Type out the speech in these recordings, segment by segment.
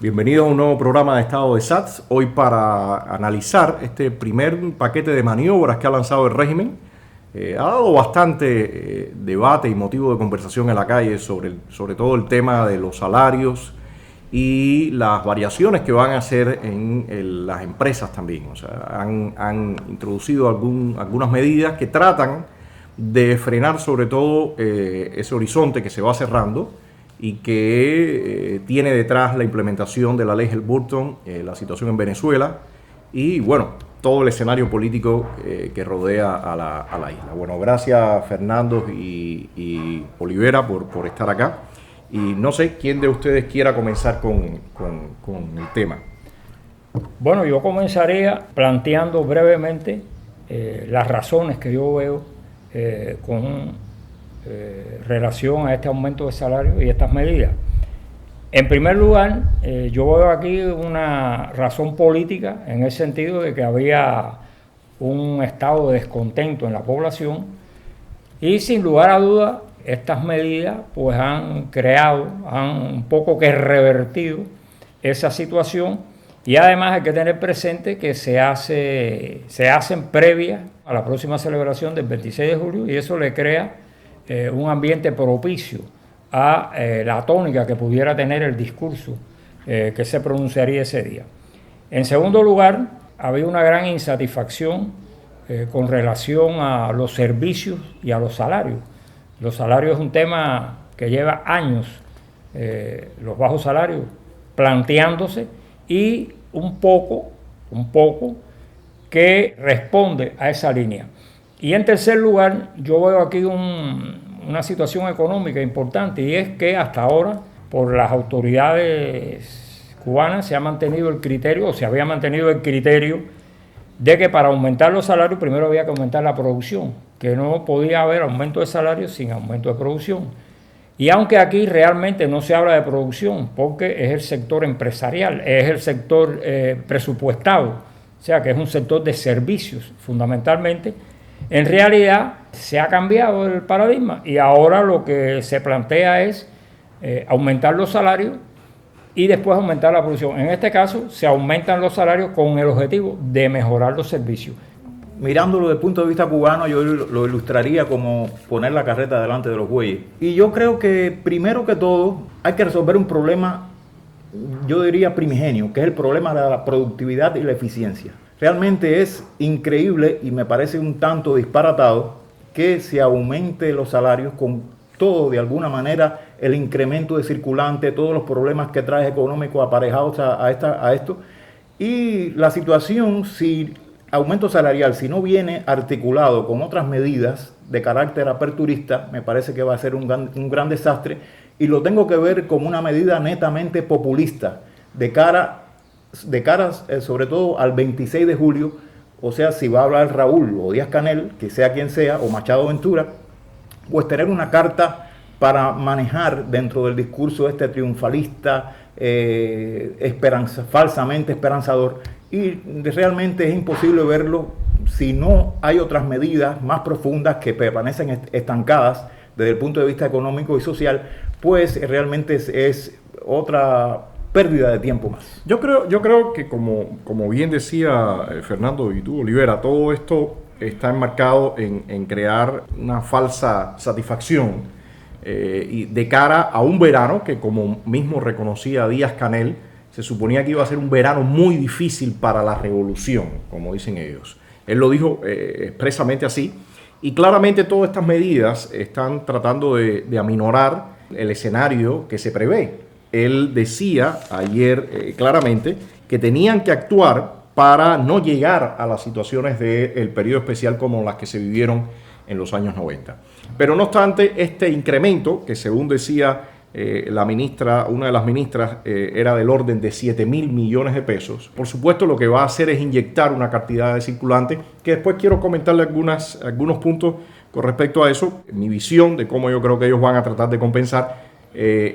Bienvenidos a un nuevo programa de Estado de SATS, hoy para analizar este primer paquete de maniobras que ha lanzado el régimen. Ha dado bastante debate y motivo de conversación en la calle sobre todo el tema de los salarios y las variaciones que van a hacer en las empresas también. O sea, han introducido algunas medidas que tratan de frenar sobre todo ese horizonte que se va cerrando y que tiene detrás la implementación de la ley Helms-Burton, la situación en Venezuela y, bueno, todo el escenario político que rodea a la isla. Bueno, gracias Fernando y Olivera por estar acá. Y no sé quién de ustedes quiera comenzar con el tema. Bueno, yo comenzaría planteando brevemente las razones que yo veo con relación a este aumento de salario y estas medidas. En primer lugar, yo veo aquí una razón política en el sentido de que había un estado de descontento en la población y sin lugar a dudas estas medidas pues han un poco que revertido esa situación y además hay que tener presente que se hacen previas a la próxima celebración del 26 de julio y eso le crea un ambiente propicio a la tónica que pudiera tener el discurso que se pronunciaría ese día. En segundo lugar, había una gran insatisfacción con relación a los servicios y a los salarios. Los salarios es un tema que lleva años, los bajos salarios, planteándose y un poco que responde a esa línea. Y en tercer lugar, yo veo aquí una situación económica importante y es que hasta ahora, por las autoridades cubanas, se había mantenido el criterio de que para aumentar los salarios primero había que aumentar la producción, que no podía haber aumento de salarios sin aumento de producción. Y aunque aquí realmente no se habla de producción, porque es el sector empresarial, es el sector presupuestado, o sea que es un sector de servicios fundamentalmente, en realidad se ha cambiado el paradigma y ahora lo que se plantea es aumentar los salarios y después aumentar la producción. En este caso se aumentan los salarios con el objetivo de mejorar los servicios. Mirándolo desde el punto de vista cubano, yo lo ilustraría como poner la carreta delante de los bueyes. Y yo creo que primero que todo hay que resolver un problema, yo diría primigenio, que es el problema de la productividad y la eficiencia. Realmente es increíble y me parece un tanto disparatado que se aumente los salarios con todo, de alguna manera, el incremento de circulante, todos los problemas que trae económicos aparejados a esto. Y la situación, si aumento salarial, si no viene articulado con otras medidas de carácter aperturista, me parece que va a ser un gran desastre y lo tengo que ver como una medida netamente populista de cara sobre todo al 26 de julio, o sea, si va a hablar Raúl o Díaz-Canel, que sea quien sea, o Machado Ventura, pues tener una carta para manejar dentro del discurso triunfalista, falsamente esperanzador, y realmente es imposible verlo si no hay otras medidas más profundas que permanecen estancadas desde el punto de vista económico y social, pues realmente es otra pérdida de tiempo más. Yo creo que como bien decía Fernando y tú, Olivera, todo esto está enmarcado en crear una falsa satisfacción y de cara a un verano que, como mismo reconocía Díaz-Canel, se suponía que iba a ser un verano muy difícil para la revolución, como dicen ellos. Él lo dijo expresamente así y claramente todas estas medidas están tratando de aminorar el escenario que se prevé. Él decía ayer claramente que tenían que actuar para no llegar a las situaciones del periodo especial como las que se vivieron en los años 90. Pero no obstante, este incremento, que según decía una de las ministras, era del orden de 7.000 millones de pesos, por supuesto lo que va a hacer es inyectar una cantidad de circulante, que después quiero comentarle algunos puntos con respecto a eso, mi visión de cómo yo creo que ellos van a tratar de compensar.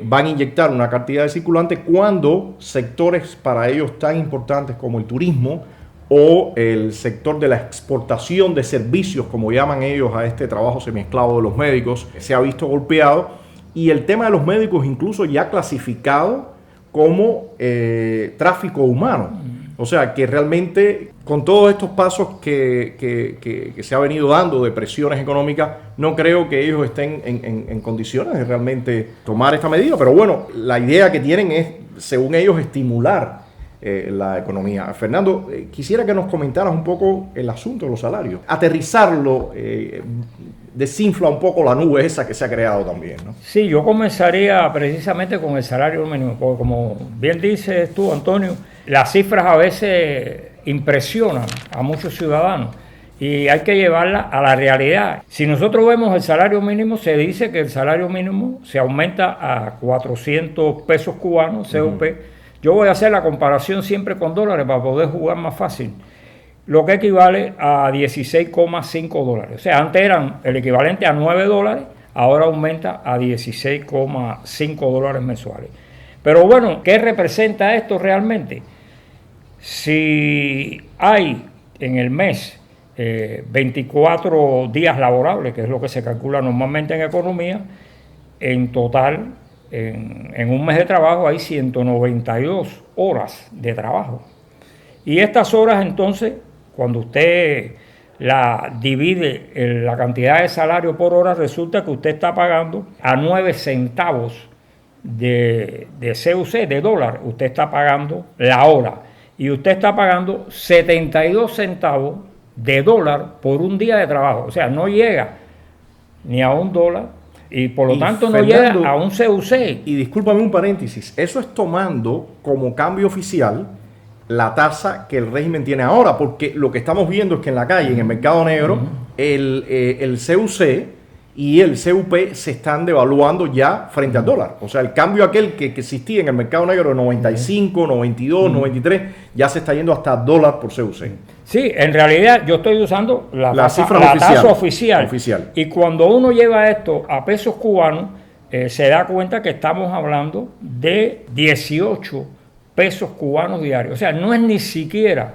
Van a inyectar una cantidad de circulante cuando sectores para ellos tan importantes como el turismo o el sector de la exportación de servicios, como llaman ellos a este trabajo semiesclavo de los médicos, se ha visto golpeado y el tema de los médicos incluso ya clasificado como tráfico humano. O sea, que realmente con todos estos pasos que se ha venido dando de presiones económicas, no creo que ellos estén en condiciones de realmente tomar esta medida. Pero bueno, la idea que tienen es, según ellos, estimular la economía. Fernando, quisiera que nos comentaras un poco el asunto de los salarios. Aterrizarlo desinfla un poco la nube esa que se ha creado también, ¿no? Sí, yo comenzaría precisamente con el salario mínimo, porque como bien dices tú, Antonio, las cifras a veces impresionan a muchos ciudadanos y hay que llevarlas a la realidad. Si nosotros vemos el salario mínimo, se dice que el salario mínimo se aumenta a 400 pesos cubanos, COP. Yo voy a hacer la comparación siempre con dólares para poder jugar más fácil. Lo que equivale a 16,5 dólares. O sea, antes eran el equivalente a 9 dólares, ahora aumenta a 16,5 dólares mensuales. Pero bueno, ¿qué representa esto realmente? Si hay en el mes 24 días laborables, que es lo que se calcula normalmente en economía, en total, en un mes de trabajo hay 192 horas de trabajo. Y estas horas entonces, cuando usted la divide en la cantidad de salario por hora, resulta que usted está pagando a 9 centavos de CUC, de dólar, usted está pagando la hora. Y usted está pagando 72 centavos de dólar por un día de trabajo. O sea, no llega ni a un dólar y por lo tanto no llega a un CUC. Y discúlpame un paréntesis, eso es tomando como cambio oficial la tasa que el régimen tiene ahora, porque lo que estamos viendo es que en la calle, en el mercado negro, el CUC y el CUP se están devaluando ya frente al dólar. O sea, el cambio aquel que existía en el mercado negro de 95, 92, 93, ya se está yendo hasta dólar por CUC. Sí, en realidad yo estoy usando la tasa oficial. Y cuando uno lleva esto a pesos cubanos, se da cuenta que estamos hablando de 18 pesos cubanos diarios. O sea, no es ni siquiera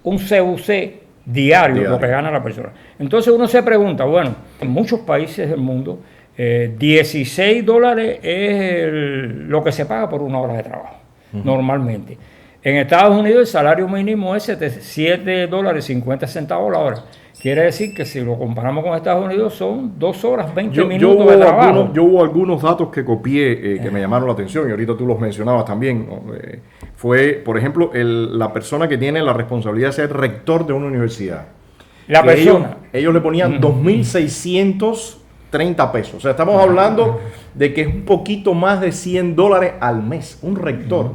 un CUC diario lo que gana la persona. Entonces uno se pregunta, bueno, en muchos países del mundo, 16 dólares es lo que se paga por una hora de trabajo, normalmente. En Estados Unidos el salario mínimo es 7 dólares 50 centavos la hora. Quiere decir que si lo comparamos con Estados Unidos son 2 horas 20 minutos de trabajo. Yo hubo algunos datos que copié que me llamaron la atención y ahorita tú los mencionabas también. Fue, por ejemplo, la persona que tiene la responsabilidad de ser rector de una universidad. La persona. Ellos le ponían 2.630 pesos. O sea, estamos hablando de que es un poquito más de 100 dólares al mes, un rector.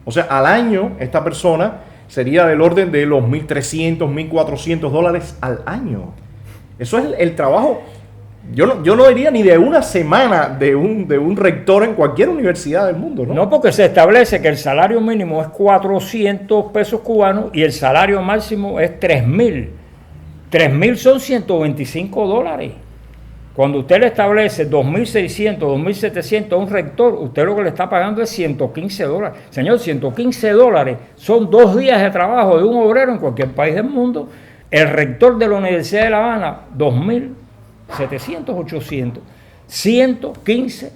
O sea, al año esta persona sería del orden de los 1.300, 1.400 dólares al año. Eso es el trabajo. Yo no diría ni de una semana de un rector en cualquier universidad del mundo, ¿no? No, porque se establece que el salario mínimo es 400 pesos cubanos y el salario máximo es 3.000. 3.000 son 125 dólares. Cuando usted le establece 2.600, 2.700 a un rector, usted lo que le está pagando es 115 dólares. Señor, 115 dólares son 2 días de trabajo de un obrero en cualquier país del mundo. El rector de la Universidad de La Habana, 2.700, 800, 115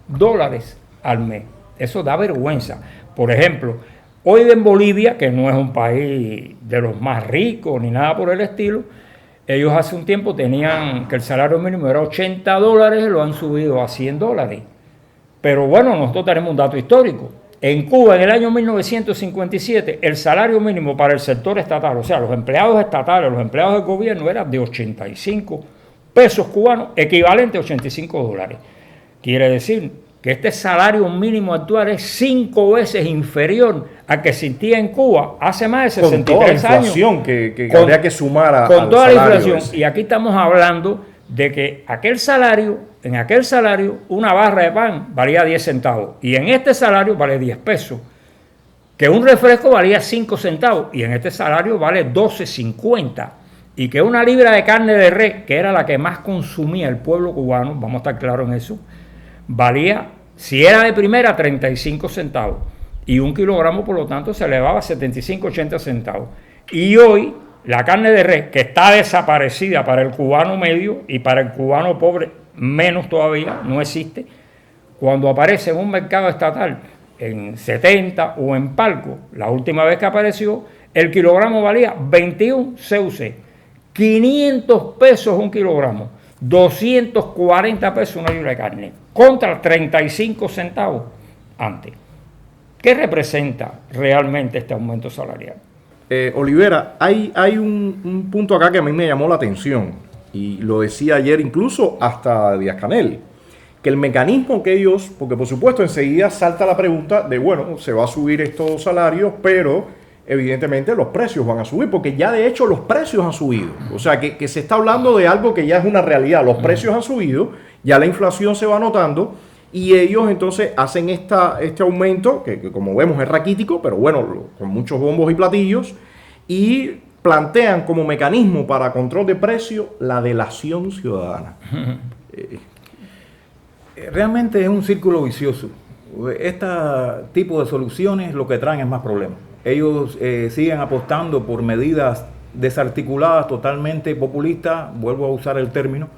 dólares al mes. Eso da vergüenza. Por ejemplo, hoy en Bolivia, que no es un país de los más ricos ni nada por el estilo, ellos hace un tiempo tenían que el salario mínimo era 80 dólares, lo han subido a 100 dólares. Pero bueno, nosotros tenemos un dato histórico. En Cuba, en el año 1957, el salario mínimo para el sector estatal, o sea, los empleados estatales, los empleados del gobierno, era de 85 pesos cubanos, equivalente a 85 dólares. Quiere decir que este salario mínimo actual es 5 veces inferior al que existía en Cuba hace más de 63 años. Con toda la inflación que habría que sumar a con toda la inflación. Y aquí estamos hablando de que en aquel salario, una barra de pan valía 10 centavos. Y en este salario vale 10 pesos. Que un refresco valía 5 centavos. Y en este salario vale 12.50. Y que una libra de carne de res, que era la que más consumía el pueblo cubano, vamos a estar claros en eso, valía, si era de primera, 35 centavos. Y un kilogramo, por lo tanto, se elevaba a 75, 80 centavos. Y hoy, la carne de res, que está desaparecida para el cubano medio y para el cubano pobre, menos todavía, no existe, cuando aparece en un mercado estatal en 70 o en Palco, la última vez que apareció, el kilogramo valía 21 CUC, 500 pesos un kilogramo, 240 pesos una libra de carne, contra 35 centavos antes. ¿Qué representa realmente este aumento salarial? Olivera, hay un punto acá que a mí me llamó la atención, y lo decía ayer incluso hasta Díaz-Canel, que el mecanismo que ellos, porque por supuesto enseguida salta la pregunta de, bueno, se va a subir estos salarios, pero evidentemente los precios van a subir, porque ya de hecho los precios han subido. O sea, que se está hablando de algo que ya es una realidad. Los precios han subido, ya la inflación se va notando, y ellos entonces hacen este aumento, que como vemos es raquítico, pero bueno, con muchos bombos y platillos, y plantean como mecanismo para control de precios la delación ciudadana. Realmente es un círculo vicioso. Este tipo de soluciones lo que traen es más problemas. Ellos siguen apostando por medidas desarticuladas, totalmente populistas, vuelvo a usar el término,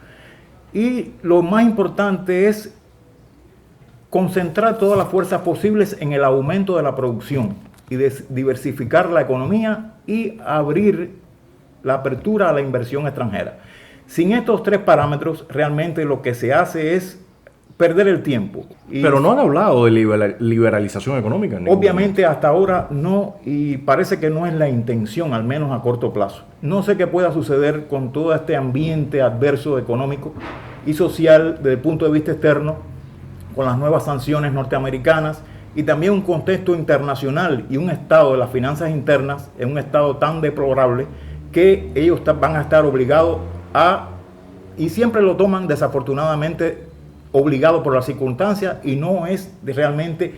y lo más importante es concentrar todas las fuerzas posibles en el aumento de la producción y diversificar la economía y abrir la apertura a la inversión extranjera. Sin estos tres parámetros, realmente lo que se hace es perder el tiempo. Pero no han hablado de liberalización económica. Obviamente hasta ahora no, y parece que no es la intención, al menos a corto plazo. No sé qué pueda suceder con todo este ambiente adverso económico y social desde el punto de vista externo, con las nuevas sanciones norteamericanas y también un contexto internacional y un estado de las finanzas internas en un estado tan deplorable que ellos van a estar obligados a, y siempre lo toman desafortunadamente obligado por las circunstancias, y no es realmente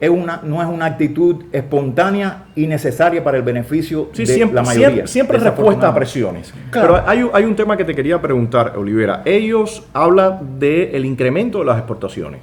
no es una actitud espontánea y necesaria para el beneficio de la mayoría. Siempre respuesta a presiones. Claro. Pero hay un tema que te quería preguntar, Olivera. Ellos hablan del incremento de las exportaciones,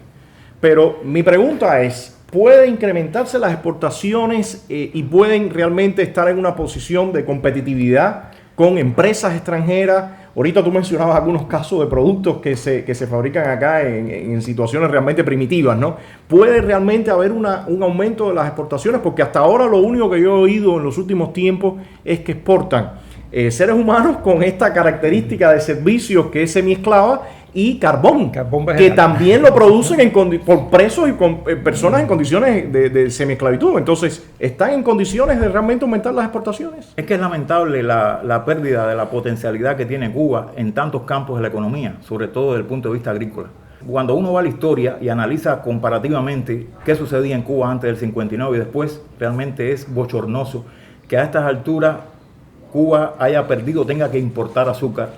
pero mi pregunta es, ¿puede incrementarse las exportaciones y pueden realmente estar en una posición de competitividad con empresas extranjeras? Ahorita tú mencionabas algunos casos de productos que se fabrican acá en situaciones realmente primitivas, ¿no? ¿Puede realmente haber un aumento de las exportaciones? Porque hasta ahora lo único que yo he oído en los últimos tiempos es que exportan seres humanos con esta característica de servicios que es semiesclava y carbón que también lo producen por presos y con personas en condiciones de semiesclavitud. Entonces, ¿están en condiciones de realmente aumentar las exportaciones? Es que es lamentable la pérdida de la potencialidad que tiene Cuba en tantos campos de la economía, sobre todo desde el punto de vista agrícola. Cuando uno va a la historia y analiza comparativamente qué sucedía en Cuba antes del 59 y después, realmente es bochornoso que a estas alturas Cuba tenga que importar azúcar,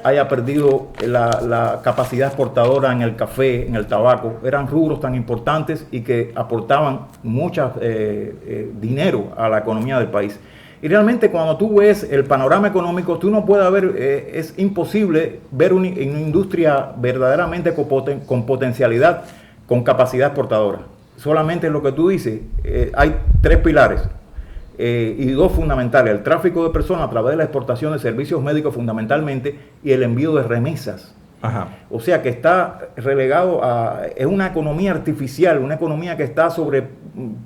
haya perdido la capacidad exportadora en el café, en el tabaco. Eran rubros tan importantes y que aportaban mucho dinero a la economía del país. Y realmente cuando tú ves el panorama económico, tú no puedes ver, es imposible ver una industria verdaderamente con potencialidad, con capacidad exportadora. Solamente lo que tú dices, hay tres pilares. Y dos fundamentales: el tráfico de personas a través de la exportación de servicios médicos fundamentalmente, y el envío de remesas. Ajá. O sea que está relegado es una economía artificial, una economía que está sobre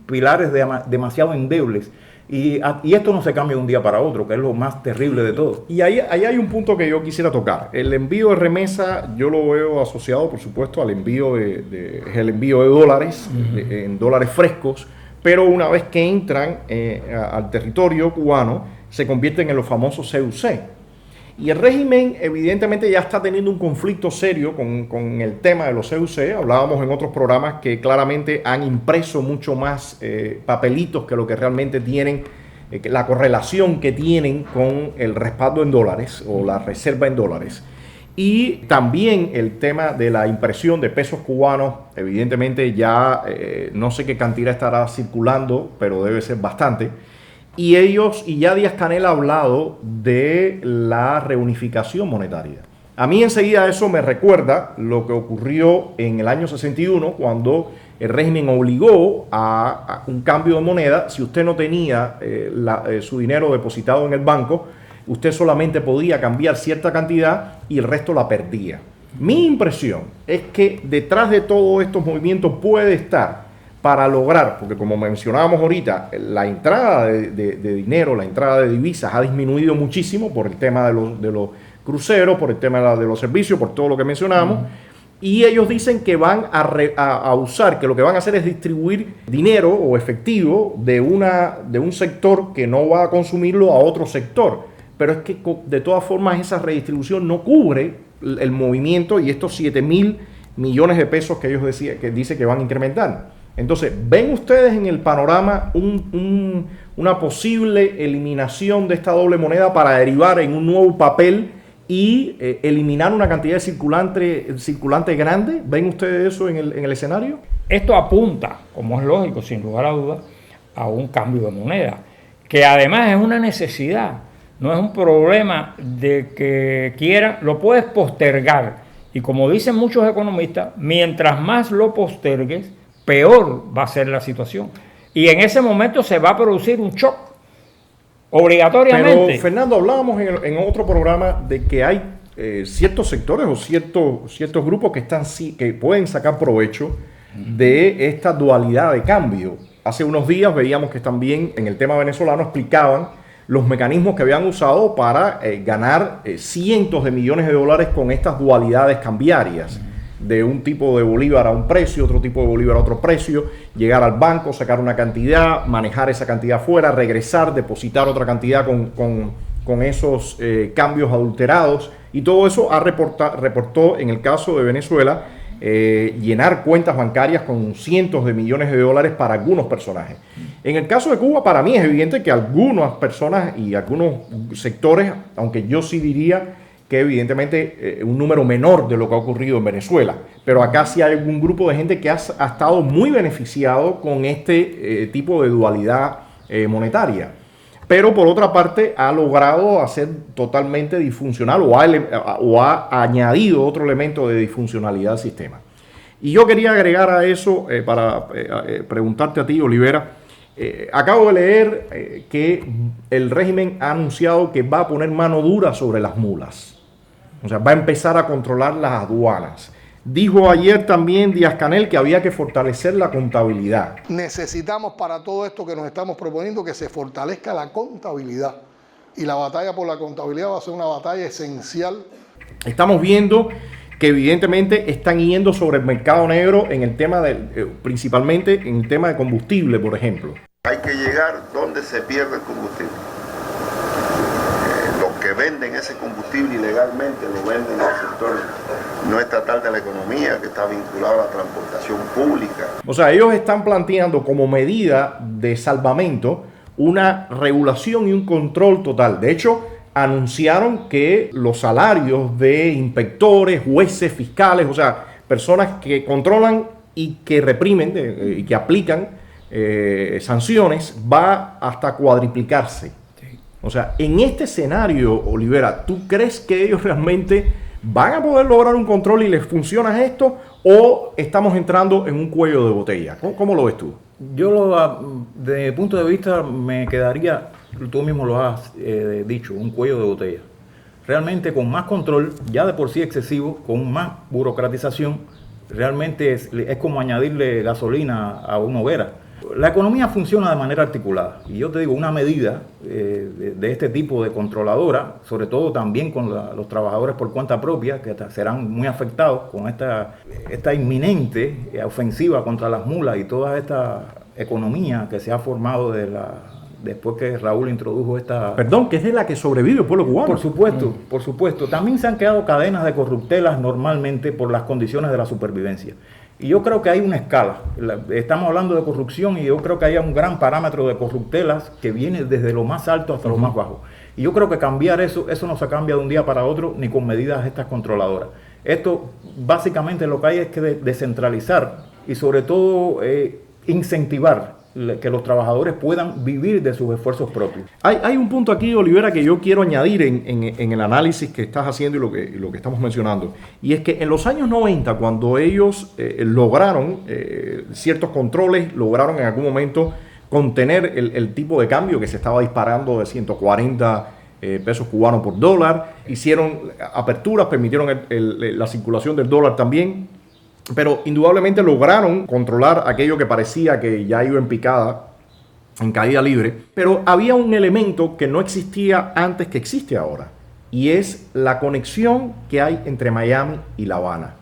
pilares demasiado endebles. Y esto no se cambia de un día para otro, que es lo más terrible de todo. Y ahí hay un punto que yo quisiera tocar. El envío de remesa yo lo veo asociado, por supuesto, al envío el envío de dólares, en dólares frescos, pero una vez que entran al territorio cubano, se convierten en los famosos CUC. Y el régimen evidentemente ya está teniendo un conflicto serio con el tema de los CUC. Hablábamos en otros programas que claramente han impreso mucho más papelitos que lo que realmente tienen, la correlación que tienen con el respaldo en dólares o la reserva en dólares. Y también el tema de la impresión de pesos cubanos, evidentemente ya no sé qué cantidad estará circulando, pero debe ser bastante. Y ya Díaz-Canel ha hablado de la reunificación monetaria. A mí enseguida eso me recuerda lo que ocurrió en el año 61, cuando el régimen obligó a un cambio de moneda. Si usted no tenía su dinero depositado en el banco, usted solamente podía cambiar cierta cantidad y el resto la perdía. Mi impresión es que detrás de todos estos movimientos puede estar para lograr, porque como mencionábamos ahorita, la entrada de dinero, la entrada de divisas ha disminuido muchísimo por el tema de los cruceros, por el tema de los servicios, por todo lo que mencionamos. Y ellos dicen que van a usar, que lo que van a hacer es distribuir dinero o efectivo de un sector que no va a consumirlo a otro sector. Pero es que de todas formas esa redistribución no cubre el movimiento y estos 7.000 millones de pesos que ellos dicen que van a incrementar. Entonces, ¿ven ustedes en el panorama una posible eliminación de esta doble moneda para derivar en un nuevo papel y eliminar una cantidad de circulante grande? ¿Ven ustedes eso en el escenario? Esto apunta, como es lógico, sin lugar a dudas, a un cambio de moneda, que además es una necesidad, no es un problema de que quiera, lo puedes postergar. Y como dicen muchos economistas, mientras más lo postergues, peor va a ser la situación. Y en ese momento se va a producir un shock, obligatoriamente. Pero, Fernando, hablábamos en otro programa de que hay ciertos sectores o ciertos grupos que pueden sacar provecho de esta dualidad de cambio. Hace unos días veíamos que también en el tema venezolano explicaban los mecanismos que habían usado para ganar cientos de millones de dólares con estas dualidades cambiarias. De un tipo de bolívar a un precio, otro tipo de bolívar a otro precio, llegar al banco, sacar una cantidad, manejar esa cantidad fuera, regresar, depositar otra cantidad con esos cambios adulterados. Y todo eso reportó en el caso de Venezuela llenar cuentas bancarias con cientos de millones de dólares para algunos personajes. En el caso de Cuba, para mí es evidente que algunas personas y algunos sectores, aunque yo sí diría que evidentemente un número menor de lo que ha ocurrido en Venezuela. Pero acá sí hay algún grupo de gente que ha estado muy beneficiado con este tipo de dualidad monetaria. Pero por otra parte ha logrado hacer totalmente disfuncional o ha añadido otro elemento de disfuncionalidad al sistema. Y yo quería agregar a eso para preguntarte a ti, Olivera. Acabo de leer que el régimen ha anunciado que va a poner mano dura sobre las mulas. O sea, va a empezar a controlar las aduanas. Dijo ayer también Díaz-Canel que había que fortalecer la contabilidad. Necesitamos para todo esto que nos estamos proponiendo que se fortalezca la contabilidad. Y la batalla por la contabilidad va a ser una batalla esencial. Estamos viendo que evidentemente están yendo sobre el mercado negro en el tema principalmente en el tema de combustible, por ejemplo. Hay que llegar donde se pierde el combustible. Los que venden ese combustible ilegalmente lo venden al sector no estatal de la economía, que está vinculado a la transportación pública. O sea, ellos están planteando como medida de salvamento una regulación y un control total. De hecho, anunciaron que los salarios de inspectores, jueces, fiscales, o sea, personas que controlan y que reprimen y que aplican sanciones, va hasta cuadriplicarse. Sí. O sea, en este escenario, Olivera, ¿tú crees que ellos realmente van a poder lograr un control y les funciona esto? ¿O estamos entrando en un cuello de botella? ¿Cómo lo ves tú? Yo, desde mi punto de vista, me quedaría, tú mismo lo has dicho, un cuello de botella. Realmente con más control, ya de por sí excesivo, con más burocratización, realmente es como añadirle gasolina a una hoguera. La economía funciona de manera articulada y yo te digo, una medida de este tipo de controladora, sobre todo también con los trabajadores por cuenta propia, que serán muy afectados con esta inminente ofensiva contra las mulas y toda esta economía que se ha formado después que Raúl introdujo esta... Perdón, que es de la que sobrevive el pueblo cubano. Por supuesto, por supuesto. También se han quedado cadenas de corruptelas normalmente por las condiciones de la supervivencia. Y yo creo que hay una escala. Estamos hablando de corrupción y yo creo que hay un gran parámetro de corruptelas que viene desde lo más alto hasta lo más bajo. Y yo creo que cambiar eso no se cambia de un día para otro ni con medidas estas controladoras. Esto básicamente lo que hay es que descentralizar y sobre todo incentivar que los trabajadores puedan vivir de sus esfuerzos propios. Hay un punto aquí, Olivera, que yo quiero añadir en el análisis que estás haciendo y lo que estamos mencionando. Y es que en los años 90, cuando ellos lograron ciertos controles, lograron en algún momento contener el tipo de cambio que se estaba disparando de 140 pesos cubanos por dólar, hicieron aperturas, permitieron la circulación del dólar también. pero indudablemente lograron controlar aquello que parecía que ya iba en picada, en caída libre, pero había un elemento que no existía antes que existe ahora, y es la conexión que hay entre Miami y La Habana.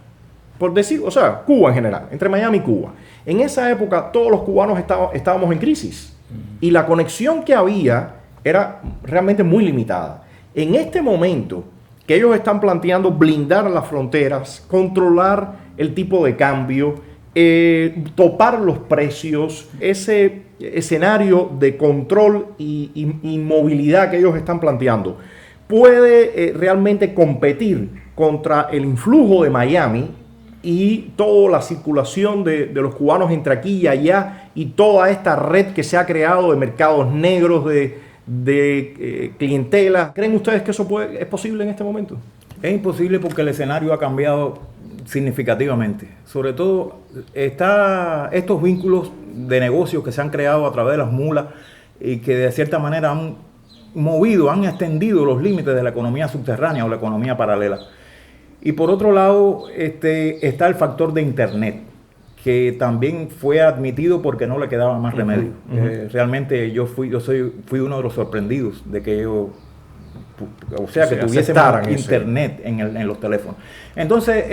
Por decir, o sea, Cuba en general, entre Miami y Cuba. En esa época todos los cubanos estábamos en crisis, y la conexión que había era realmente muy limitada. En este momento que ellos están planteando blindar las fronteras, controlar el tipo de cambio, topar los precios, ese escenario de control y movilidad que ellos están planteando, puede realmente competir contra el influjo de Miami y toda la circulación de los cubanos entre aquí y allá y toda esta red que se ha creado de mercados negros, de clientela. ¿Creen ustedes que eso es posible en este momento? Es imposible porque el escenario ha cambiado significativamente. Sobre todo estos vínculos de negocios que se han creado a través de las mulas y que de cierta manera han extendido los límites de la economía subterránea o la economía paralela. Y por otro lado está el factor de Internet, que también fue admitido porque no le quedaba más remedio. Realmente yo fui uno de los sorprendidos de que que tuviésemos Internet en los teléfonos. Entonces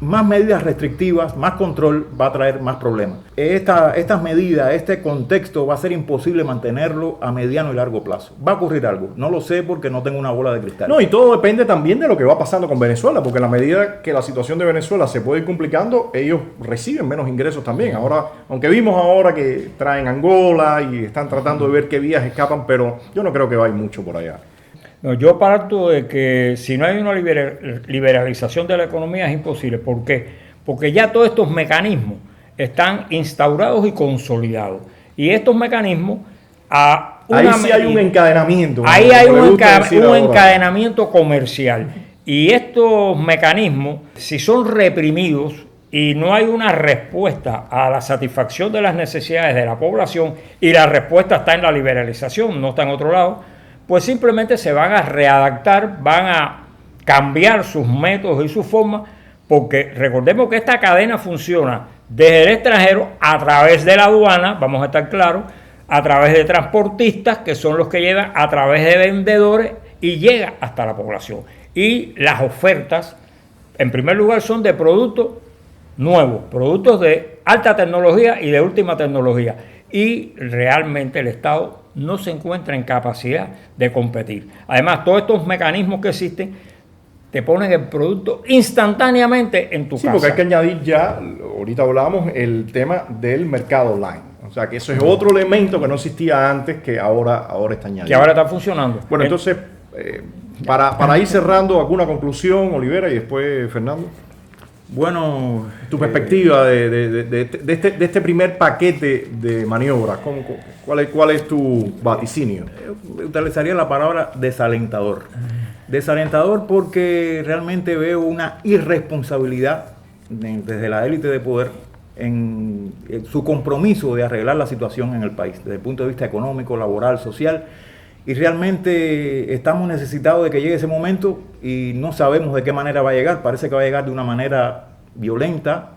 más medidas restrictivas, más control va a traer más problemas. Estas medidas, este contexto va a ser imposible mantenerlo a mediano y largo plazo. Va a ocurrir algo, no lo sé porque no tengo una bola de cristal. No, y todo depende también de lo que va pasando con Venezuela, porque en la medida que la situación de Venezuela se puede ir complicando, ellos reciben menos ingresos también. Ahora, aunque vimos ahora que traen Angola y están tratando de ver qué vías escapan, pero yo no creo que vaya mucho por allá. No, yo parto de que si no hay una liberalización de la economía es imposible. ¿Por qué? Porque ya todos estos mecanismos están instaurados y consolidados. Y estos mecanismos ahí sí hay un encadenamiento. Ahí hay un encadenamiento comercial. Y estos mecanismos, si son reprimidos y no hay una respuesta a la satisfacción de las necesidades de la población, y la respuesta está en la liberalización, no está en otro lado, pues simplemente se van a readaptar, van a cambiar sus métodos y sus formas, porque recordemos que esta cadena funciona desde el extranjero a través de la aduana, vamos a estar claros, a través de transportistas, que son los que llevan, a través de vendedores, y llega hasta la población. Y las ofertas, en primer lugar, son de productos nuevos, productos de alta tecnología y de última tecnología. Y realmente el Estado no se encuentra en capacidad de competir. Además, todos estos mecanismos que existen te ponen el producto instantáneamente en tu casa. Sí, porque hay que añadir ya, ahorita hablábamos, el tema del mercado online. O sea, que eso es otro elemento que no existía antes, que ahora está añadido. Que ahora está funcionando. Bueno, entonces, para ir cerrando, ¿alguna conclusión, Olivera, y después Fernando? Bueno, tu perspectiva de este primer paquete de maniobras, ¿cuál es tu vaticinio? Utilizaría la palabra desalentador. Desalentador porque realmente veo una irresponsabilidad desde la élite de poder en su compromiso de arreglar la situación en el país, desde el punto de vista económico, laboral, social. Y realmente estamos necesitados de que llegue ese momento y no sabemos de qué manera va a llegar. Parece que va a llegar de una manera violenta,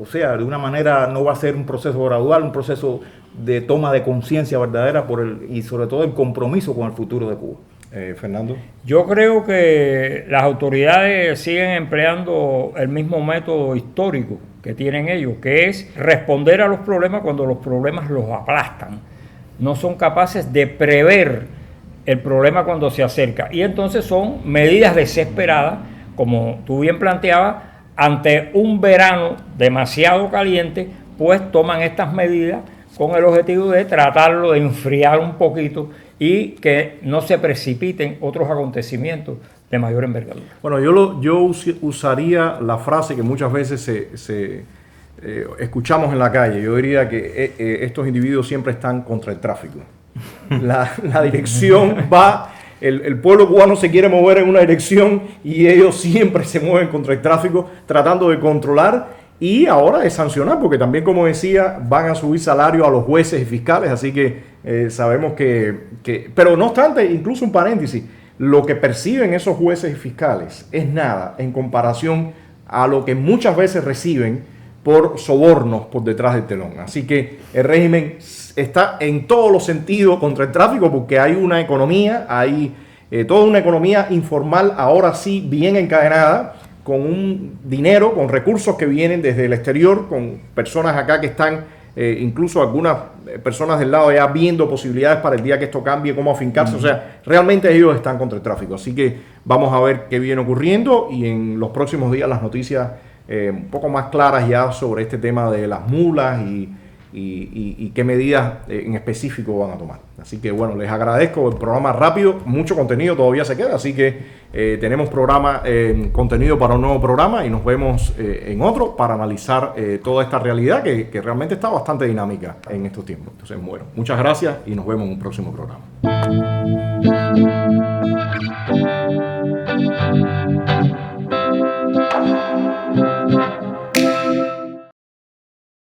o sea, de una manera, no va a ser un proceso gradual, un proceso de toma de conciencia verdadera y sobre todo el compromiso con el futuro de Cuba. Fernando. Yo creo que las autoridades siguen empleando el mismo método histórico que tienen ellos, que es responder a los problemas cuando los problemas los aplastan. No son capaces de prever el problema cuando se acerca. Y entonces son medidas desesperadas, como tú bien planteabas, ante un verano demasiado caliente, pues toman estas medidas con el objetivo de tratarlo de enfriar un poquito y que no se precipiten otros acontecimientos de mayor envergadura. Bueno, yo usaría la frase que muchas veces escuchamos en la calle. Yo diría que estos individuos siempre están contra el tráfico. La dirección va, el pueblo cubano se quiere mover en una dirección y ellos siempre se mueven contra el tráfico, tratando de controlar y ahora de sancionar, porque también, como decía, van a subir salario a los jueces y fiscales, así que sabemos que... Pero no obstante, incluso un paréntesis, lo que perciben esos jueces y fiscales es nada en comparación a lo que muchas veces reciben por sobornos por detrás del telón. Así que el régimen está en todos los sentidos contra el tráfico porque hay una economía, hay toda una economía informal ahora sí bien encadenada, con un dinero, con recursos que vienen desde el exterior, con personas acá que están, incluso algunas personas del lado ya viendo posibilidades para el día que esto cambie, cómo afincarse. O sea, realmente ellos están contra el tráfico. Así que vamos a ver qué viene ocurriendo y en los próximos días las noticias un poco más claras ya sobre este tema de las mulas y qué medidas en específico van a tomar. Así que bueno, les agradezco el programa rápido, mucho contenido todavía se queda, así que tenemos contenido para un nuevo programa y nos vemos en otro para analizar toda esta realidad que realmente está bastante dinámica en estos tiempos. Entonces bueno, muchas gracias y nos vemos en un próximo programa.